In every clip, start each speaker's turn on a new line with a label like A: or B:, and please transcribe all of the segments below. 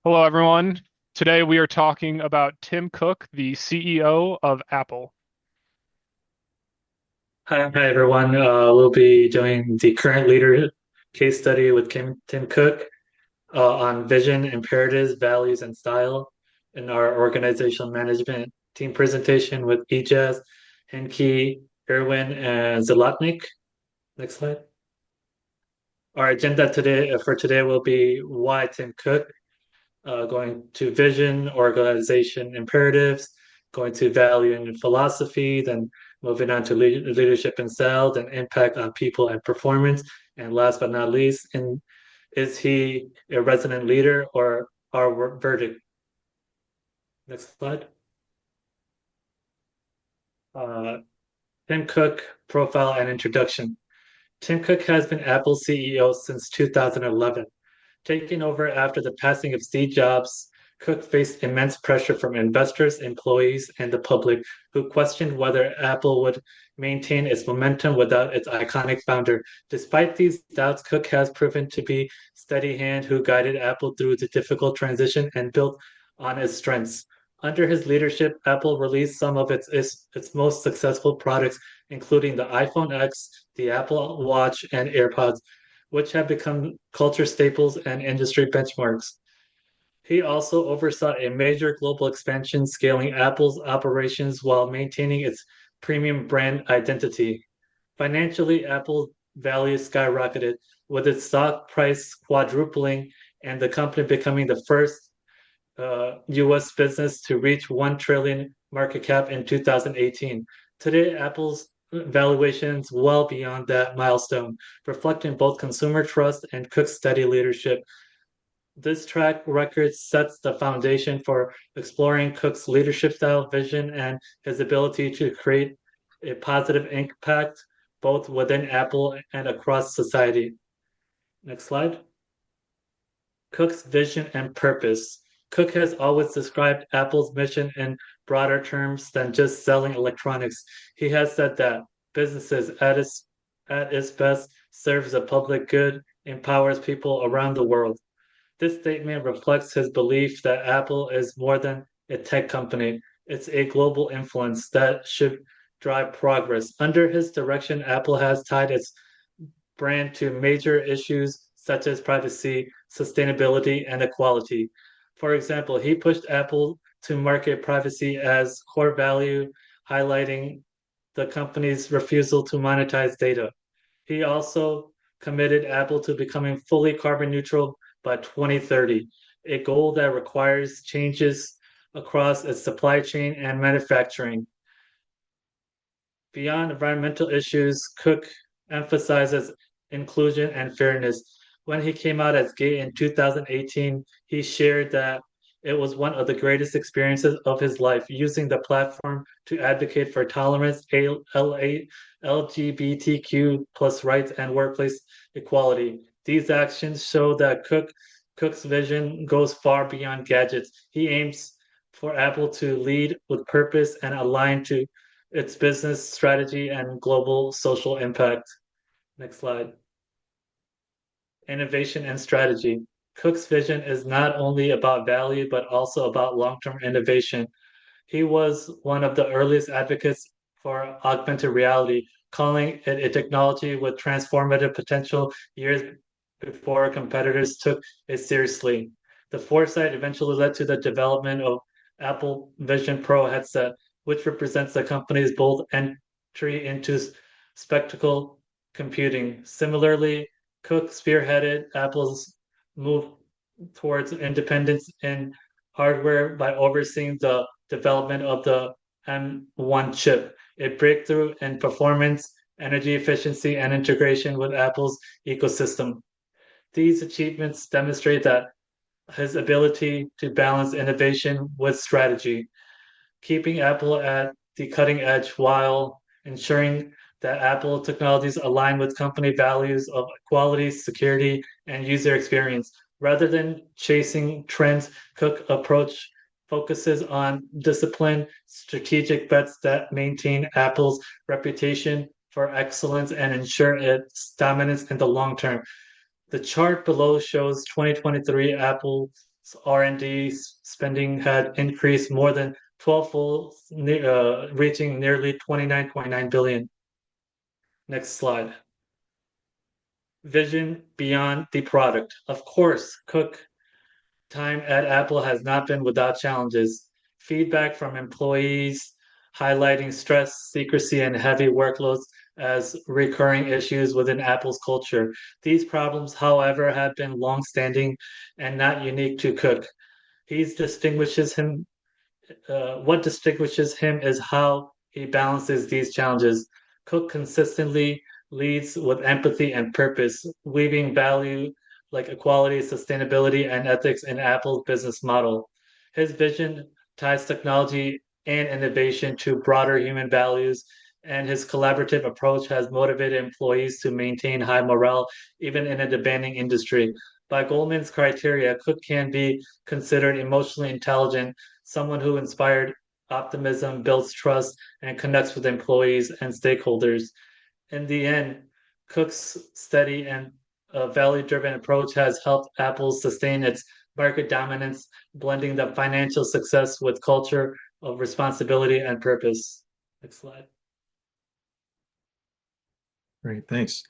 A: Hello, everyone. Today we are talking about Tim Cook, the CEO of Apple.
B: Hi everyone. We'll be doing the current leader case study with Tim Cook on vision, imperatives, values, and style in our organizational management team presentation with Ijaz, Henke, Irwin, and Zlotnik. Next slide. Our agenda today for today will be why Tim Cook, going to vision, organization, imperatives, going to value and philosophy, then moving on to leadership and sales and impact on people and performance. And last but not least, is he a resident leader or our verdict? Next slide. Uh, Tim Cook profile and introduction. Tim Cook has been Apple's CEO since 2011. Taking over after the passing of Steve Jobs, Cook faced immense pressure from investors, employees, and the public, who questioned whether Apple would maintain its momentum without its iconic founder. Despite these doubts, Cook has proven to be steady hand who guided Apple through the difficult transition and built on its strengths. Under his leadership, Apple released some of its most successful products, including the iPhone X, the Apple Watch, and AirPods, which have become culture staples and industry benchmarks. He also oversaw a major global expansion, scaling Apple's operations while maintaining its premium brand identity. Financially, Apple's value skyrocketed, with its stock price quadrupling and the company becoming the first US business to reach 1 trillion market cap in 2018. Today, Apple's valuations well beyond that milestone, reflecting both consumer trust and Cook's steady leadership. This track record sets the foundation for exploring Cook's leadership style, vision, and his ability to create a positive impact both within Apple and across society. Next slide. Cook's vision and purpose. Cook has always described Apple's mission in broader terms than just selling electronics. He has said that businesses at its best serves the public good, empowers people around the world. This statement reflects his belief that Apple is more than a tech company. It's a global influence that should drive progress. Under his direction, Apple has tied its brand to major issues such as privacy, sustainability, and equality. For example, he pushed Apple to market privacy as core value, highlighting the company's refusal to monetize data. He also committed Apple to becoming fully carbon neutral by 2030, a goal that requires changes across its supply chain and manufacturing. Beyond environmental issues, Cook emphasizes inclusion and fairness. When he came out as gay in 2018, he shared that it was one of the greatest experiences of his life, using the platform to advocate for tolerance, LGBTQ plus rights, and workplace equality. These actions show that Cook's vision goes far beyond gadgets. He aims for Apple to lead with purpose and align to its business strategy and global social impact. Next slide. Innovation and strategy. Cook's vision is not only about value, but also about long-term innovation. He was one of the earliest advocates for augmented reality, calling it a technology with transformative potential years before competitors took it seriously. The foresight eventually led to the development of Apple Vision Pro headset, which represents the company's bold entry into spectacle computing. Similarly, Cook spearheaded Apple's move towards independence in hardware by overseeing the development of the M1 chip, a breakthrough in performance, energy efficiency, and integration with Apple's ecosystem. These achievements demonstrate that his ability to balance innovation with strategy, keeping Apple at the cutting edge while ensuring that Apple technologies align with company values of quality, security, and user experience. Rather than chasing trends, Cook approach focuses on discipline, strategic bets that maintain Apple's reputation for excellence and ensure its dominance in the long term. The chart below shows 2023 Apple R&D spending had increased more than 12-fold, reaching nearly 29.9 billion. Next slide. Vision beyond the product. Of course, Cook time at Apple has not been without challenges. Feedback from employees highlighting stress, secrecy, and heavy workloads as recurring issues within Apple's culture. These problems, however, have been long-standing and not unique to Cook. What distinguishes him is how he balances these challenges. Cook consistently leads with empathy and purpose, weaving value like equality, sustainability, and ethics in Apple's business model. His vision ties technology and innovation to broader human values, and his collaborative approach has motivated employees to maintain high morale even in a demanding industry. By Goldman's criteria, Cook can be considered emotionally intelligent, someone who inspired optimism, builds trust, and connects with employees and stakeholders. In the end, Cook's steady and value-driven approach has helped Apple sustain its market dominance, blending the financial success with culture of responsibility and purpose. Next slide.
C: Great, thanks.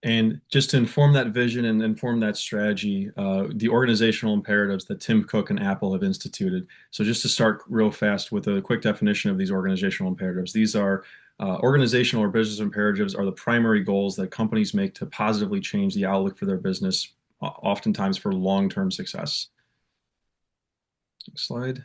C: And just to inform that vision and inform that strategy, the organizational imperatives that Tim Cook and Apple have instituted. So just to start real fast with a quick definition of these organizational imperatives. These are organizational or business imperatives are the primary goals that companies make to positively change the outlook for their business, oftentimes for long-term success. Next slide.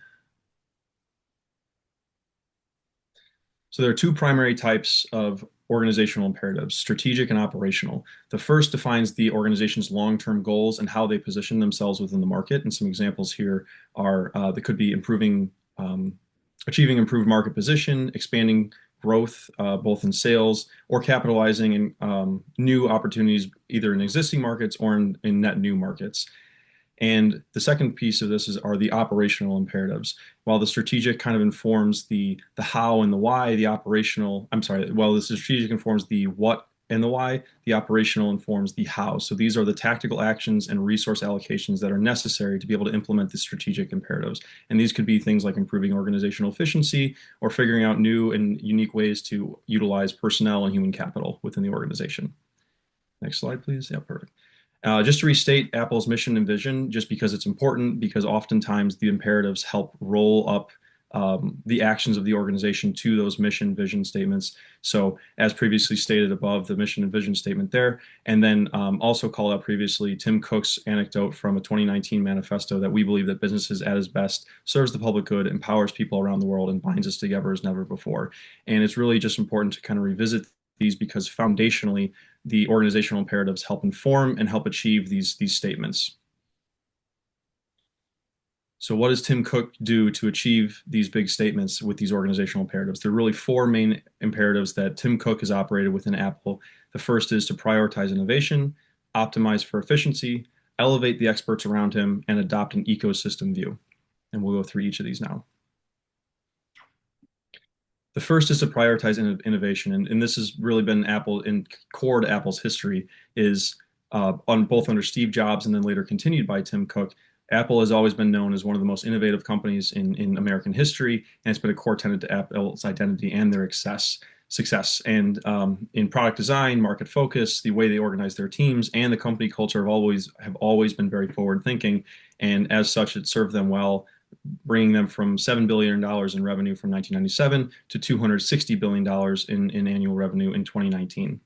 C: So there are two primary types of organizational imperatives, strategic and operational. The first defines the organization's long-term goals and how they position themselves within the market. And some examples here are that could be achieving improved market position, expanding growth both in sales or capitalizing in new opportunities either in existing markets or in net new markets. And the second piece of this are the operational imperatives. While the strategic kind of informs the how and the why, while the strategic informs the what and the why, the operational informs the how. So these are the tactical actions and resource allocations that are necessary to be able to implement the strategic imperatives. And these could be things like improving organizational efficiency or figuring out new and unique ways to utilize personnel and human capital within the organization. Next slide, please. Yeah, perfect. Just to restate Apple's mission and vision, just because it's important, because oftentimes the imperatives help roll up the actions of the organization to those mission vision statements. So as previously stated above, the mission and vision statement there, and then also called out previously Tim Cook's anecdote from a 2019 manifesto that we believe that businesses at its best serves the public good, empowers people around the world, and binds us together as never before. And it's really just important to kind of revisit these because foundationally, the organizational imperatives help inform and help achieve these statements. So what does Tim Cook do to achieve these big statements with these organizational imperatives? There are really four main imperatives that Tim Cook has operated within Apple. The first is to prioritize innovation, optimize for efficiency, elevate the experts around him, and adopt an ecosystem view. And we'll go through each of these now. The first is to prioritize innovation, and this has really been core to Apple's history, is both under Steve Jobs and then later continued by Tim Cook. Apple has always been known as one of the most innovative companies in American history, and it's been a core tenet to Apple's identity and their success. And in product design, market focus, the way they organize their teams, and the company culture have always been very forward thinking, and as such, it served them well, bringing them from $7 billion in revenue from 1997 to $260 billion in annual revenue in 2019.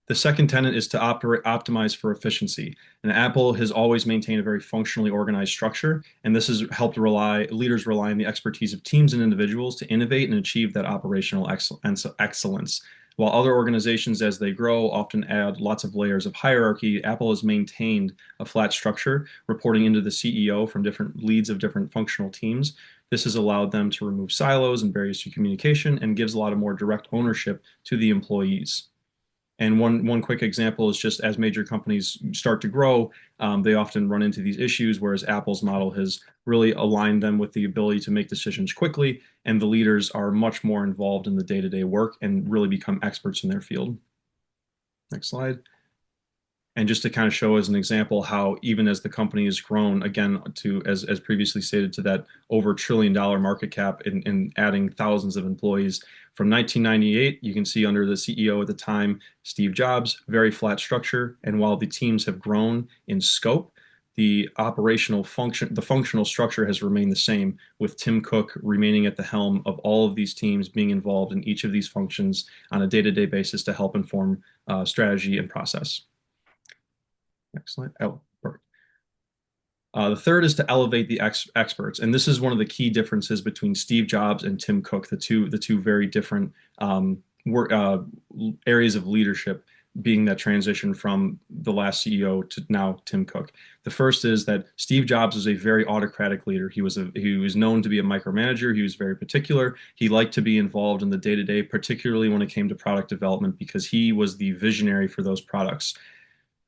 C: The second tenet is to optimize for efficiency. And Apple has always maintained a very functionally organized structure, and this has helped leaders rely on the expertise of teams and individuals to innovate and achieve that operational excellence. While other organizations, as they grow, often add lots of layers of hierarchy, Apple has maintained a flat structure, reporting into the CEO from different leads of different functional teams. This has allowed them to remove silos and barriers to communication and gives a lot of more direct ownership to the employees. And one quick example is just as major companies start to grow, they often run into these issues, whereas Apple's model has really aligned them with the ability to make decisions quickly, and the leaders are much more involved in the day-to-day work and really become experts in their field. Next slide. And just to kind of show as an example how even as the company has grown, again, to as previously stated, to that over $1 trillion market cap and adding thousands of employees from 1998, you can see under the CEO at the time, Steve Jobs, very flat structure. And while the teams have grown in scope, the functional structure has remained the same, with Tim Cook remaining at the helm of all of these teams, being involved in each of these functions on a day-to-day basis to help inform strategy and process. Next slide. Oh, perfect. The third is to elevate the experts, and this is one of the key differences between Steve Jobs and Tim Cook, the two very different areas of leadership, being that transition from the last CEO to now Tim Cook. The first is that Steve Jobs was a very autocratic leader. He was known to be a micromanager. He was very particular. He liked to be involved in the day-to-day, particularly when it came to product development, because he was the visionary for those products.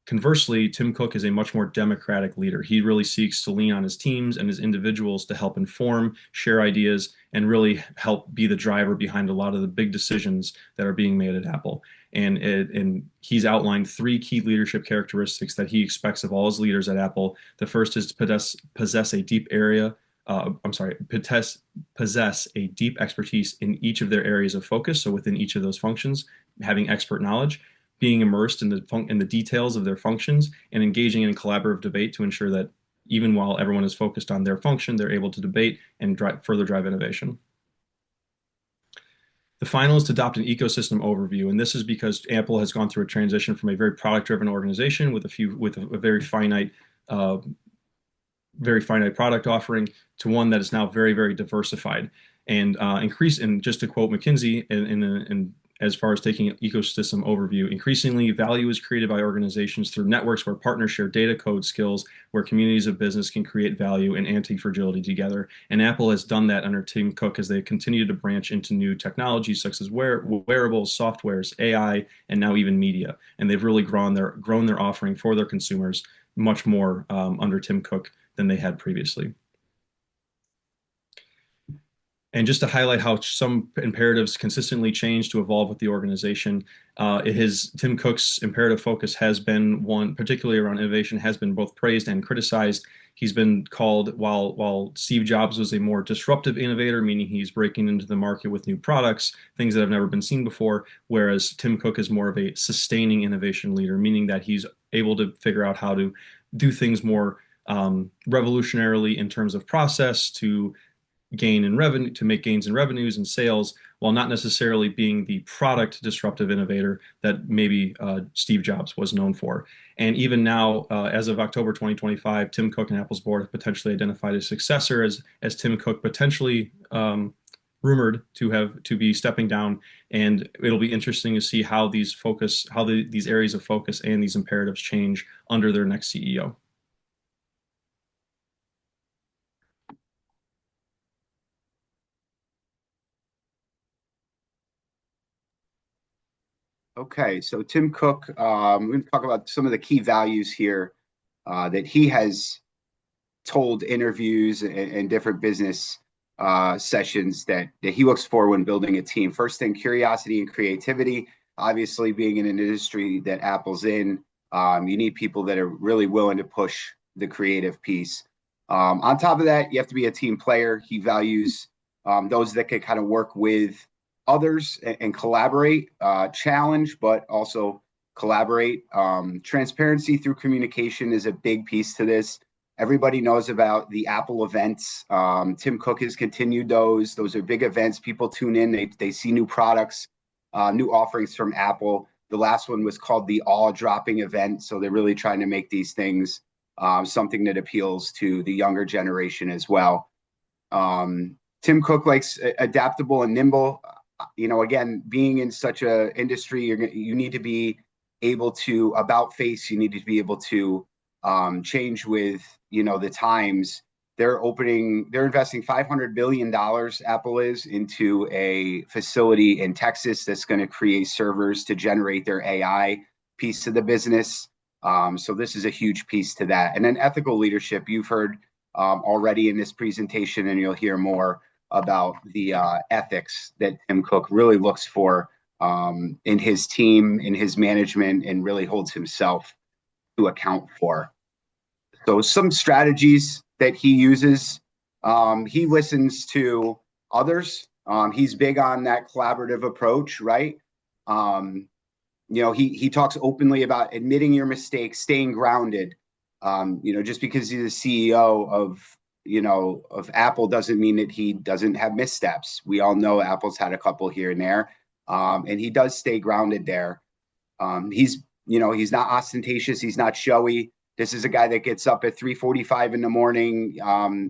C: Conversely, Tim Cook is a much more democratic leader. He really seeks to lean on his teams and his individuals to help inform, share ideas, and help be the driver behind a lot of the big decisions that are being made at Apple. And he's outlined 3 key leadership characteristics that he expects of all his leaders at Apple. The first is to possess a deep expertise in each of their areas of focus. So within each of those functions, having expert knowledge, being immersed in the details of their functions, and engaging in collaborative debate to ensure that even while everyone is focused on their function, they're able to debate and further drive innovation. The final is to adopt an ecosystem overview, and this is because Apple has gone through a transition from a very product-driven organization with a very finite product offering to one that is now very, very diversified and increase. And just to quote McKinsey, as far as taking an ecosystem overview, increasingly value is created by organizations through networks where partners share data, code, skills, where communities of business can create value and anti-fragility together. And Apple has done that under Tim Cook as they continue to branch into new technologies such as wearables, softwares, AI, and now even media. And they've really grown their offering for their consumers much more under Tim Cook than they had previously. And just to highlight how some imperatives consistently change to evolve with the organization, Tim Cook's imperative focus has been one, particularly around innovation, has been both praised and criticized. He's been called, while Steve Jobs was a more disruptive innovator, meaning he's breaking into the market with new products, things that have never been seen before, whereas Tim Cook is more of a sustaining innovation leader, meaning that he's able to figure out how to do things more revolutionarily in terms of process to make gains in revenues and sales, while not necessarily being the product disruptive innovator that maybe Steve Jobs was known for. And even now, as of October 2025, Tim Cook and Apple's board have potentially identified a successor as Tim Cook, potentially rumored to be stepping down. And it'll be interesting to see how these areas of focus and these imperatives change under their next CEO.
D: Okay, so Tim Cook, we're going to talk about some of the key values here that he has told interviews and different business sessions that he looks for when building a team. First thing, curiosity and creativity. Obviously, being in an industry that Apple's in, you need people that are really willing to push the creative piece. On top of that, you have to be a team player. He values those that can kind of work with others and collaborate, challenge, but also collaborate. Transparency through communication is a big piece to this. Everybody knows about the Apple events. Tim Cook has continued those. Those are big events. People tune in. They see new products, new offerings from Apple. The last one was called the All Dropping event. So they're really trying to make these things something that appeals to the younger generation as well. Tim Cook likes adaptable and nimble. Again, being in such an industry, you need to be able to about face. You need to be able to change with the times. They're investing $500 billion, Apple is, into a facility in Texas that's going to create servers to generate their AI piece of the business. So this is a huge piece to that. And then ethical leadership, you've heard already in this presentation, and you'll hear more about the ethics that Tim Cook really looks for in his team, in his management, and really holds himself to account for. So some strategies that he uses, he listens to others. He's big on that collaborative approach, right? He talks openly about admitting your mistakes, staying grounded. Just because he's the CEO of Apple doesn't mean that he doesn't have missteps. We all know Apple's had a couple here and there, and he does stay grounded there. He's not ostentatious. He's not showy. This is a guy that gets up at 3:45 in the morning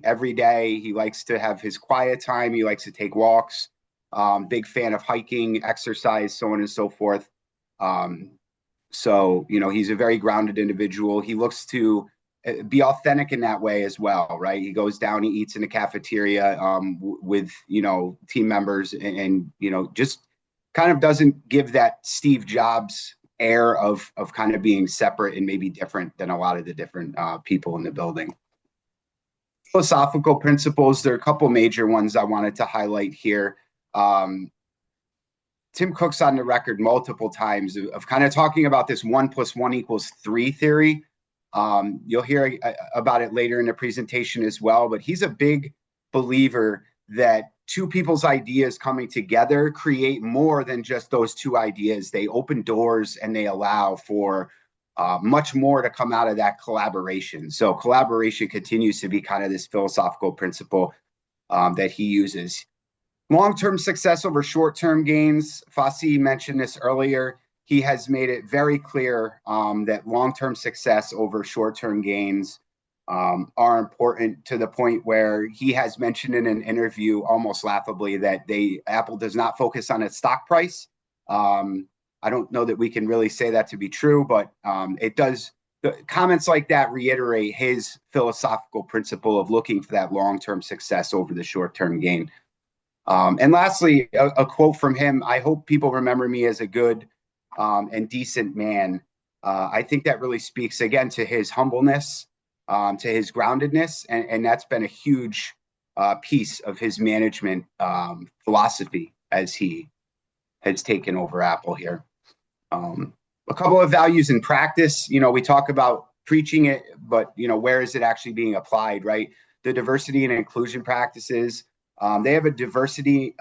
D: every day. He likes to have his quiet time. He likes to take walks. Big fan of hiking, exercise, so on and so forth. He's a very grounded individual. He looks to be authentic in that way as well, right? He goes down, he eats in the cafeteria with team members, and just kind of doesn't give that Steve Jobs air of kind of being separate and maybe different than a lot of the different people in the building. Philosophical principles, there are a couple major ones I wanted to highlight here. Tim Cook's on the record multiple times of kind of talking about this 1 + 1 = 3 theory. You'll hear about it later in the presentation as well, but he's a big believer that two people's ideas coming together create more than just those two ideas. They open doors and they allow for much more to come out of that collaboration. So collaboration continues to be kind of this philosophical principle that he uses. Long-term success over short-term gains. Fassi mentioned this earlier. He has made it very clear that long-term success over short-term gains are important, to the point where he has mentioned in an interview almost laughably that Apple does not focus on its stock price. I don't know that we can really say that to be true, but it does. Comments like that reiterate his philosophical principle of looking for that long-term success over the short-term gain. And lastly, a quote from him: "I hope people remember me as a good and decent man." I think that really speaks again to his humbleness, to his groundedness, and that's been a huge piece of his management philosophy as he has taken over Apple here. A couple of values in practice. We talk about preaching it, but where is it actually being applied, right? The diversity and inclusion practices. They have a diversity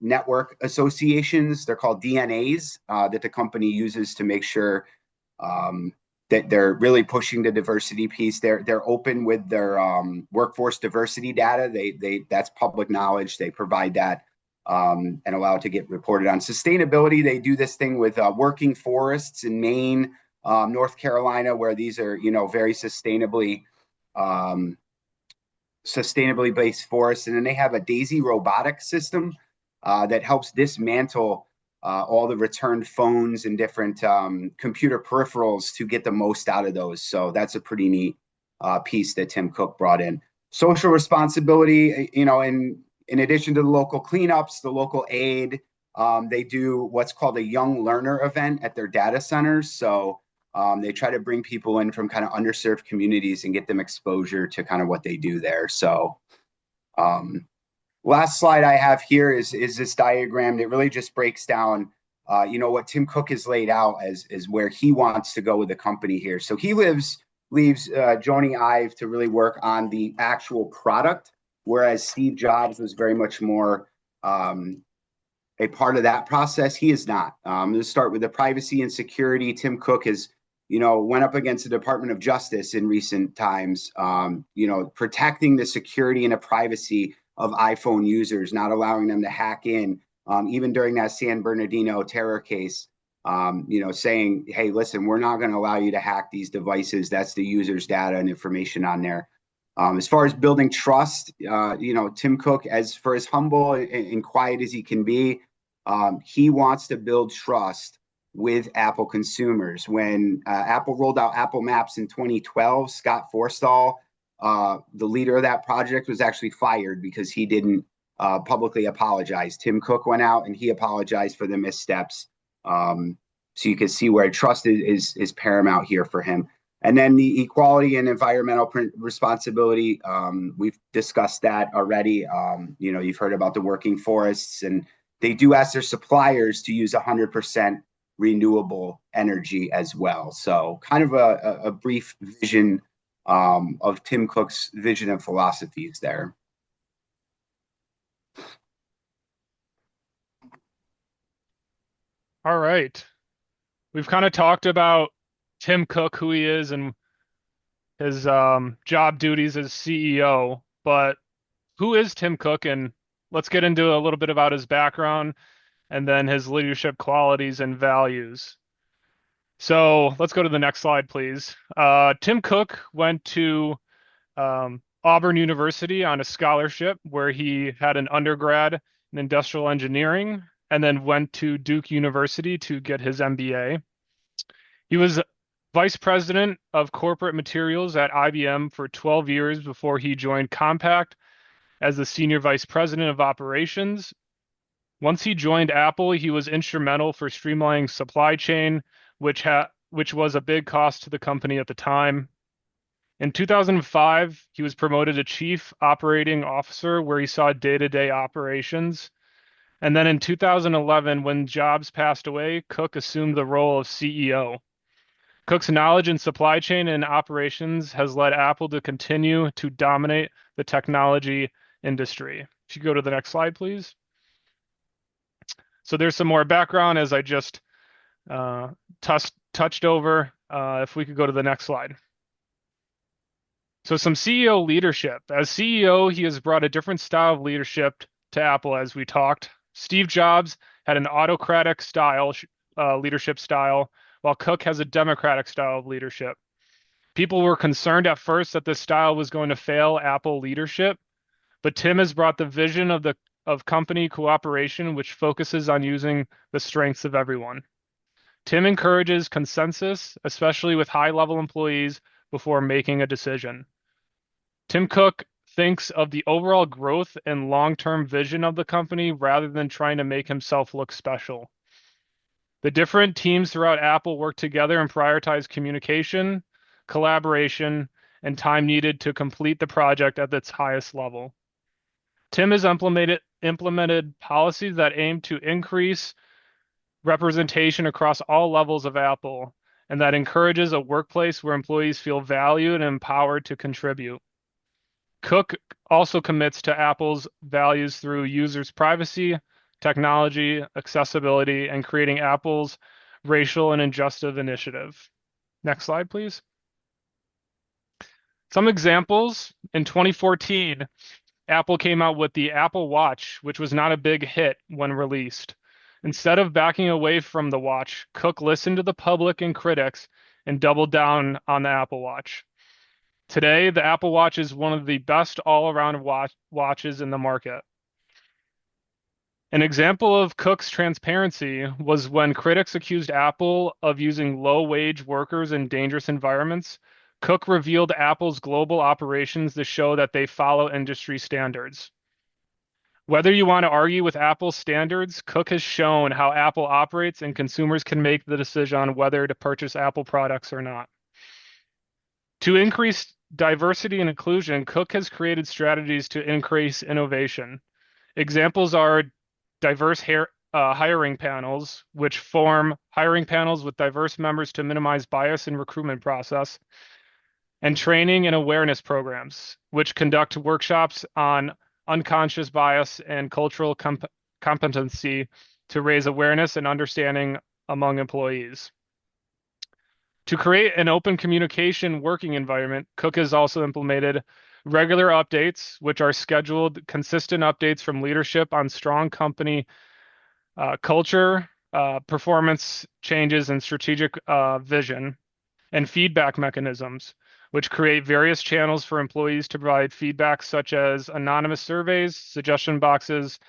D: network associations. They're called DNAs that the company uses to make sure that they're really pushing the diversity piece. They're open with their workforce diversity data. That's public knowledge. They provide that and allow it to get reported on. Sustainability. They do this thing with working forests in Maine, North Carolina, where these are very sustainably based forests. And then they have a Daisy robotic system that helps dismantle all the returned phones and different computer peripherals to get the most out of those. So that's a pretty neat piece that Tim Cook brought in. Social responsibility, in addition to the local cleanups, the local aid, they do what's called a Young Learner event at their data centers. So they try to bring people in from kind of underserved communities and get them exposure to kind of what they do there. So last slide I have here is this diagram that really just breaks down, what Tim Cook has laid out as where he wants to go with the company here. So he leaves Jony Ive to really work on the actual product, whereas Steve Jobs was very much more a part of that process. He is not. Let's start with the privacy and security. Tim Cook has went up against the Department of Justice in recent times, protecting the security and the privacy of iPhone users, not allowing them to hack in, even during that San Bernardino terror case, saying, hey, listen, we're not going to allow you to hack these devices. That's the user's data and information on there. As far as building trust, Tim Cook, as for as humble and quiet as he can be, he wants to build trust with Apple consumers. When Apple rolled out Apple Maps in 2012, Scott Forstall, the leader of that project, was actually fired because he didn't publicly apologize. Tim Cook went out and he apologized for the missteps. So you can see where trust is paramount here for him. And then the equality and environmental responsibility, we've discussed that already. You've heard about the working forests, and they do ask their suppliers to use 100% renewable energy as well. So kind of a brief vision of Tim Cook's vision and philosophies there.
A: All right. We've kind of talked about Tim Cook, who he is, and his job duties as CEO. But who is Tim Cook? And let's get into a little bit about his background and then his leadership qualities and values. So let's go to the next slide, please. Tim Cook went to Auburn University on a scholarship where he had an undergrad in industrial engineering and then went to Duke University to get his MBA. He was vice president of corporate materials at IBM for 12 years before he joined Compaq as the senior vice president of operations. Once he joined Apple, he was instrumental for streamlining supply chain, which was a big cost to the company at the time. In 2005, he was promoted to chief operating officer, where he saw day-to-day operations. And then in 2011, when Jobs passed away, Cook assumed the role of CEO. Cook's knowledge in supply chain and operations has led Apple to continue to dominate the technology industry. If you go to the next slide, please. So there's some more background as I just touched over. If we could go to the next slide. So some CEO leadership. As CEO, he has brought a different style of leadership to Apple, as we talked. Steve Jobs had an autocratic style, leadership style, while Cook has a democratic style of leadership. People were concerned at first that this style was going to fail Apple leadership, but Tim has brought the vision of company cooperation, which focuses on using the strengths of everyone. Tim encourages consensus, especially with high-level employees, before making a decision. Tim Cook thinks of the overall growth and long-term vision of the company rather than trying to make himself look special. The different teams throughout Apple work together and prioritize communication, collaboration, and time needed to complete the project at its highest level. Tim has implemented policies that aim to increase representation across all levels of Apple, and that encourages a workplace where employees feel valued and empowered to contribute. Cook also commits to Apple's values through users' privacy, technology, accessibility, and creating Apple's racial and injustice initiative. Next slide, please. Some examples. In 2014, Apple came out with the Apple Watch, which was not a big hit when released. Instead of backing away from the watch, Cook listened to the public and critics and doubled down on the Apple Watch. Today, the Apple Watch is one of the best all-around watches in the market. An example of Cook's transparency was when critics accused Apple of using low-wage workers in dangerous environments. Cook revealed Apple's global operations to show that they follow industry standards. Whether you want to argue with Apple's standards, Cook has shown how Apple operates and consumers can make the decision on whether to purchase Apple products or not. To increase diversity and inclusion, Cook has created strategies to increase innovation. Examples are diverse hiring panels, which form hiring panels with diverse members to minimize bias in recruitment process, and training and awareness programs, which conduct workshops on unconscious bias and cultural competency to raise awareness and understanding among employees. To create an open communication working environment, Cook has also implemented regular updates, which are scheduled consistent updates from leadership on strong company culture, performance changes, and strategic vision, and feedback mechanisms, which create various channels for employees to provide feedback, such as anonymous surveys, suggestion boxes,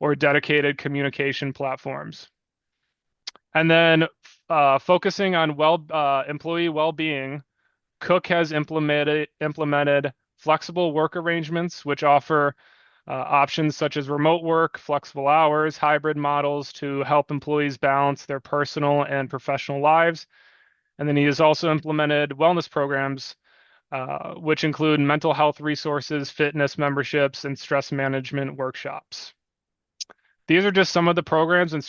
A: or dedicated communication platforms. And then focusing on employee well-being, Cook has implemented flexible work arrangements, which offer options such as remote work, flexible hours, hybrid models to help employees balance their personal and professional lives. And then he has also implemented wellness programs, which include mental health resources, fitness memberships, and stress management workshops. These are just some of the programs and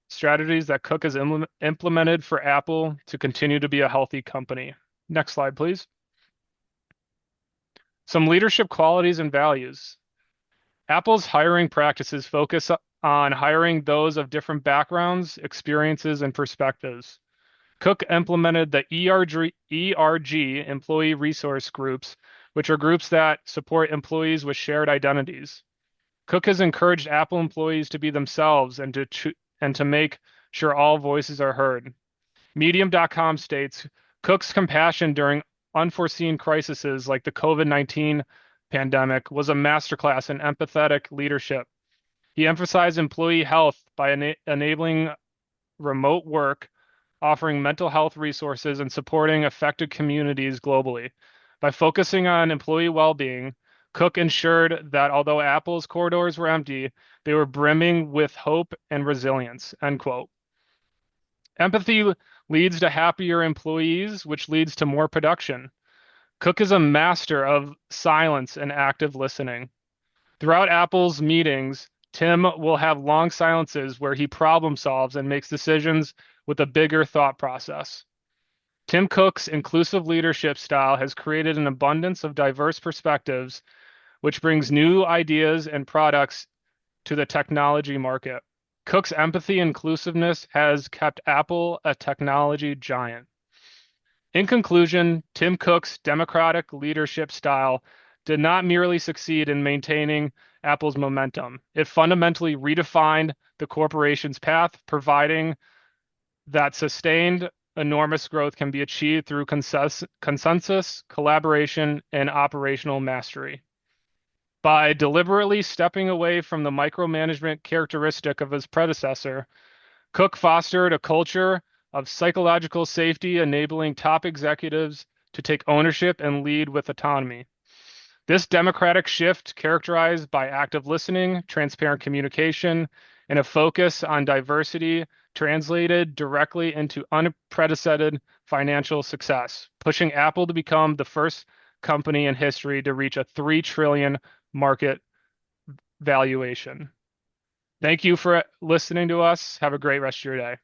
A: strategies that Cook has implemented for Apple to continue to be a healthy company. Next slide, please. Some leadership qualities and values. Apple's hiring practices focus on hiring those of different backgrounds, experiences, and perspectives. Cook implemented the ERG, Employee Resource Groups, which are groups that support employees with shared identities. Cook has encouraged Apple employees to be themselves and to make sure all voices are heard. Medium.com states, Cook's compassion during unforeseen crises like the COVID-19 pandemic was a masterclass in empathetic leadership. He emphasized employee health by enabling remote work, offering mental health resources, and supporting affected communities globally. By focusing on employee well-being, Cook ensured that although Apple's corridors were empty, they were brimming with hope and resilience, end quote. Empathy leads to happier employees, which leads to more production. Cook is a master of silence and active listening. Throughout Apple's meetings, Tim will have long silences where he problem solves and makes decisions with a bigger thought process. Tim Cook's inclusive leadership style has created an abundance of diverse perspectives, which brings new ideas and products to the technology market. Cook's empathy and inclusiveness has kept Apple a technology giant. In conclusion, Tim Cook's democratic leadership style did not merely succeed in maintaining Apple's momentum. It fundamentally redefined the corporation's path, providing that sustained enormous growth can be achieved through consensus, collaboration, and operational mastery. By deliberately stepping away from the micromanagement characteristic of his predecessor, Cook fostered a culture of psychological safety, enabling top executives to take ownership and lead with autonomy. This democratic shift, characterized by active listening, transparent communication, and a focus on diversity, translated directly into unprecedented financial success, pushing Apple to become the first company in history to reach a $3 trillion market valuation. Thank you for listening to us. Have a great rest of your day.